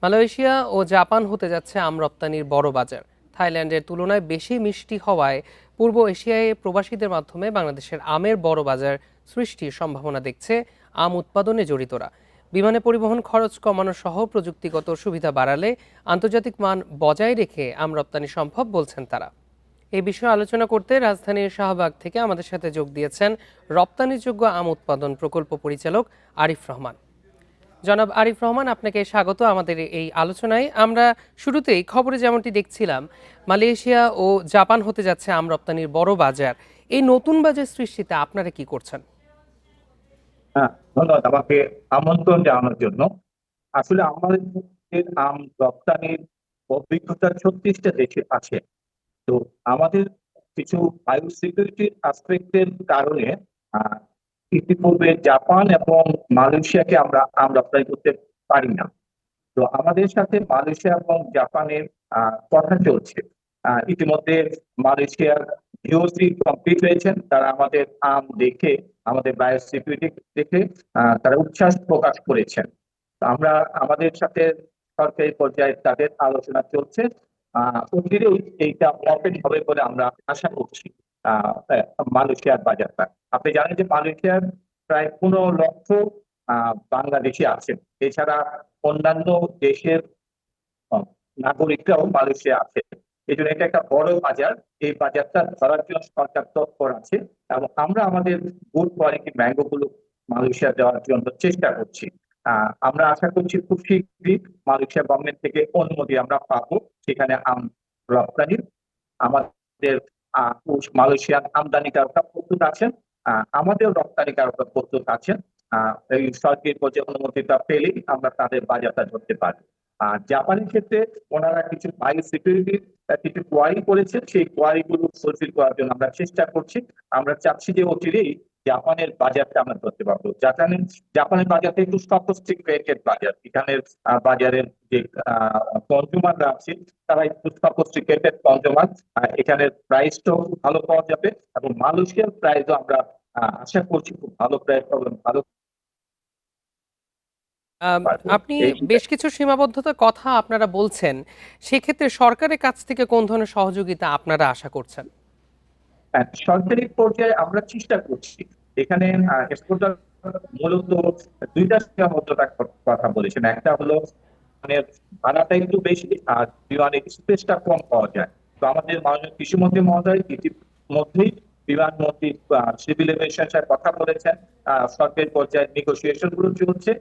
Malaysia ও Japan হতে যাচ্ছে আম রপ্তানির বড় বাজার। থাইল্যান্ডের তুলনায় বেশি মিষ্টি হওয়ায় পূর্ব এশিয়ায় প্রবাসীদের মাধ্যমে বাংলাদেশের আমের বড় বাজার সৃষ্টির সম্ভাবনা দেখছে আম উৎপাদনে জড়িতরা। বিমানে পরিবহন খরচ কমানো সহ প্রযুক্তিগত সুবিধা বাড়ালে আন্তর্জাতিক মান বজায় রেখে আম রপ্তানি সম্ভব বলছেন তারা। এই বিষয়ে আলোচনা করতে রাজধানীর শাহবাগ থেকে আমাদের সাথে যোগ দিয়েছেন রপ্তানিযোগ্য আম উৎপাদন প্রকল্প পরিচালক আরিফ রহমান। জনাব আরিফ রহমান, আপনাকে স্বাগত আমাদের এই আলোচনায়। আমরা শুরুতেই খবরে যেমনটি দেখছিলাম, মালয়েশিয়া ও জাপান হতে যাচ্ছে আম রপ্তানির বড় বাজার। এই নতুন বাজার সৃষ্টিতে আপনারা কি করছেন? হ্যাঁ, ধন্যবাদ আমাকে আমন্ত্রণ জানানোর জন্য। আসলে আমাদের আম রপ্তানির অভিজ্ঞতা 36টা দেশে আছে। তো আমাদের কিছু বায়ো সিকিউরিটির অ্যাসপেক্টের কারণে আহ, ইতিপূর্বে জাপান এবং মালয়েশিয়াকে আমরা আম রপ্তানি করতে পারি না। তো আমাদের সাথে মালয়েশিয়া এবং জাপানের কথা চলছে। ইতিমধ্যে মালয়েশিয়ার জিওসি কমপ্লিট হয়েছেন, তারা আমাদের আম দেখে, আমাদের বায়োসিকিউরিটি দেখে তারা উচ্ছ্বাস প্রকাশ করেছেন। তো আমরা আমাদের সাথে সরকারি পর্যায়ে তাদের আলোচনা চলছে। অচিরেই এইটা ওপেন হবে বলে আমরা আশা করছি। মালয়েশিয়ার বাজারটা, আপনি জানেন যে মালয়েশিয়ার প্রায় 15 লক্ষ বাংলাদেশি আছেন। এছাড়া অন্যান্য দেশের আহ, নাগরিকরাও মালয়েশিয়া আছে। এই জন্য এটা একটা বড় বাজার। এই বাজারটা ধরার জন্য সরকার তৎপর আছে এবং আমরা আমাদের গুড কোয়ালিটি ম্যাঙ্গো গুলো মালয়েশিয়া দেওয়ার জন্য চেষ্টা করছি। আমরা আশা করছি খুব শীঘ্রই মালয়েশিয়া গভর্নমেন্ট থেকে অনুমতি আমরা পাবো সেখানে আম রপ্তানির। আমাদের মালয়েশিয়ার আমদানিকারকরা প্রস্তুত আছেন, আমাদের রপ্তানিকারকরা প্রস্তুত আছেন। এই সরকারি পর্যায়ে অনুমতিটা পেলেই আমরা তাদের বাজারটা ধরতে পারি। আর জাপানের ক্ষেত্রে ওনারা কিছু বায়ো সিকিউরিটির কিছু কোয়ারি করেছেন, সেই কোয়ারি গুলো ফুলফিল করার জন্য আমরা চেষ্টা করছি। আমরা চাচ্ছি যে অচিরেই জাপানের বাজারটা আমরা ধরতে পারবো। জাপানের বাজারটা একটু সফিস্টিকেটেড বাজার। এখানের বাজারের যে কনজুমাররা আছে তারা একটু সফিস্টিকেটেড কনজুমার। এখানের প্রাইসটাও খুব ভালো পাওয়া যাবে এবং মালয়েশিয়ার প্রাইসও আমরা আশা করছি খুব ভালো প্রাইস পাবেন, ভালো পারবো। আপনি বেশ কিছু সীমাবদ্ধতার কথা আপনারা বলছেন, সেক্ষেত্রে সরকারের কাছ থেকে কোন ধরনের সহযোগিতা আপনারা আশা করছেন? সরকারি পর্যায়ে আমরা চেষ্টা করছি। এখানে এক্সপোর্টার মূলত দুইটা সীমাবদ্ধতার কথা বলেছেন। একটা হলো মানে ভাড়াটা একটু বেশি, আর বিমানের স্পেসটা কম পাওয়া যায়। তো আমাদের মাননীয় কৃষিমন্ত্রী মহোদয় ইতিমধ্যেই বিমানমন্ত্রী সিভিল এভিয়েশনের সাথে কথা বলেছেন। সরকারি পর্যায়ে নেগোসিয়েশন গুলো চলছে।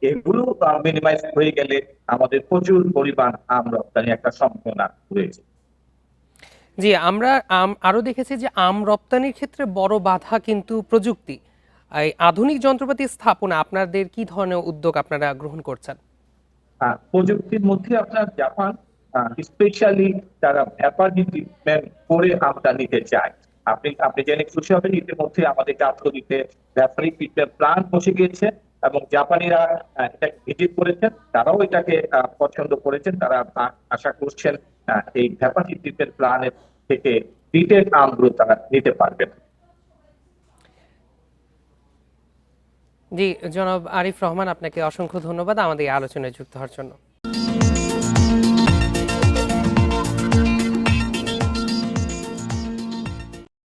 এগুলো মিনিমাইজ হয়ে গেলে আমাদের প্রচুর পরিমাণ আম রপ্তানি একটা সম্ভাবনা রয়েছে। জি, আমরা আরো দেখেছি যে আম রপ্তানির ক্ষেত্রে বড় বাধা কিন্তু প্রযুক্তি। এই আধুনিক যন্ত্রপাতি স্থাপনা আপনাদের কি ধরনের উদ্যোগ আপনারা গ্রহণ করছেন? প্রযুক্তির মধ্যে আপনার জাপান স্পেশালি তারা ব্যাপার ট্রিটমেন্ট করে আমটা নিতে চায়। আপনি আপনি জেনে খুশি হবেন, ইতিমধ্যে আমাদের কাঠগড়িতে ব্যাপারী ট্রিটমেন্ট প্ল্যান বসে গিয়েছে এবং জাপানিরা এটা ভিজিট করেছেন, তারাও এটাকে পছন্দ করেছেন। তারা আশা করছেন এই ব্যাপারী ট্রিটমেন্ট প্ল্যানের থেকে ট্রিটেড আমগুলো তারা নিতে পারবেন। জি, জনাব আরিফ রহমান, আপনাকে অসংখ্য ধন্যবাদ আমাদের এই আলোচনায় যুক্ত হওয়ার জন্য।